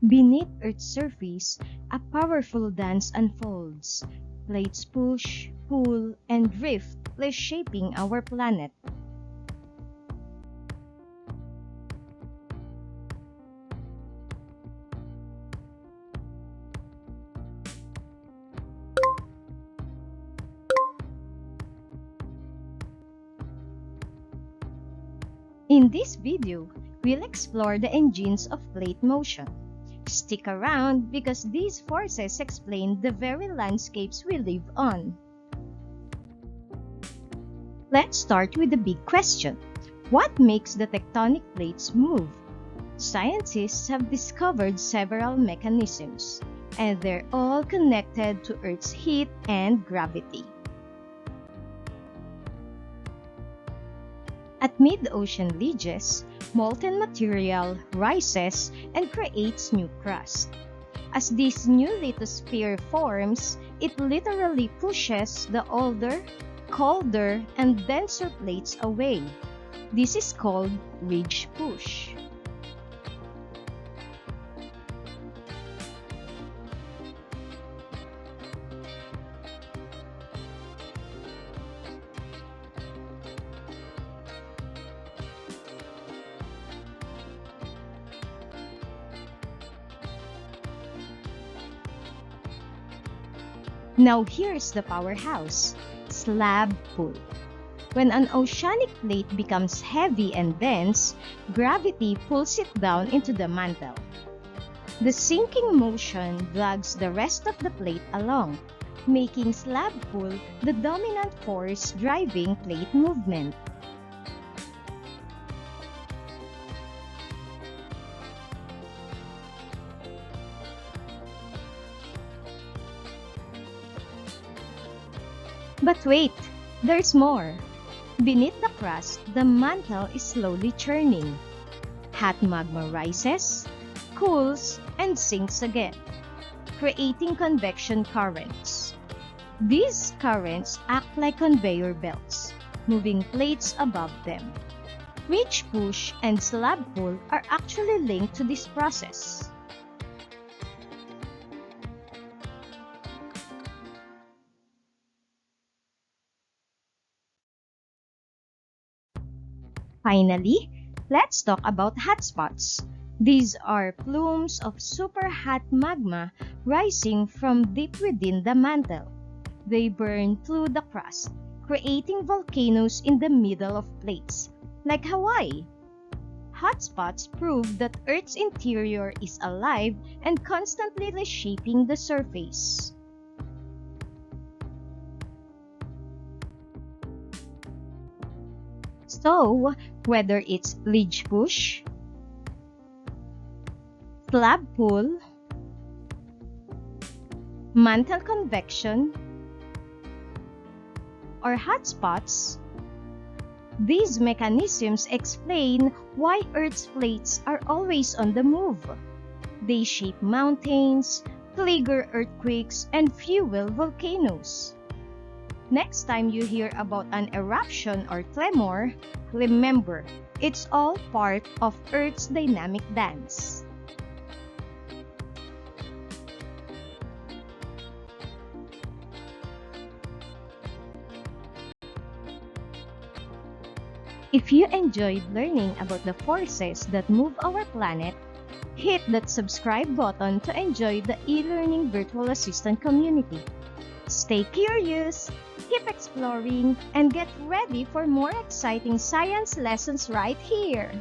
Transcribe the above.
Beneath Earth's surface, a powerful dance unfolds. Plates push, pull, and drift, reshaping our planet. In this video, we'll explore the engines of plate motion. Stick around because these forces explain the very landscapes we live on. Let's start with the big question. What makes the tectonic plates move? Scientists have discovered several mechanisms, and they're all connected to Earth's heat and gravity. At mid-ocean ridges, molten material rises and creates new crust. As this new lithosphere forms, it literally pushes the older, colder, and denser plates away. This is called ridge push. Now here's the powerhouse, slab pull. When an oceanic plate becomes heavy and dense, gravity pulls it down into the mantle. The sinking motion drags the rest of the plate along, making slab pull the dominant force driving plate movement. But wait, there's more. Beneath the crust, the mantle is slowly churning. Hot magma rises, cools, and sinks again, creating convection currents. These currents act like conveyor belts, moving plates above them. Ridge push and slab pull are actually linked to this process. Finally, let's talk about hotspots. These are plumes of super hot magma rising from deep within the mantle. They burn through the crust, creating volcanoes in the middle of plates, like Hawaii. Hotspots prove that Earth's interior is alive and constantly reshaping the surface. So, whether it's ridge push, slab pull, mantle convection, or hotspots, these mechanisms explain why Earth's plates are always on the move. They shape mountains, trigger earthquakes, and fuel volcanoes. Next time you hear about an eruption or tremor, remember, it's all part of Earth's dynamic dance. If you enjoyed learning about the forces that move our planet, hit that subscribe button to enjoy the e-learning virtual assistant community. Stay curious, keep exploring, and get ready for more exciting science lessons right here!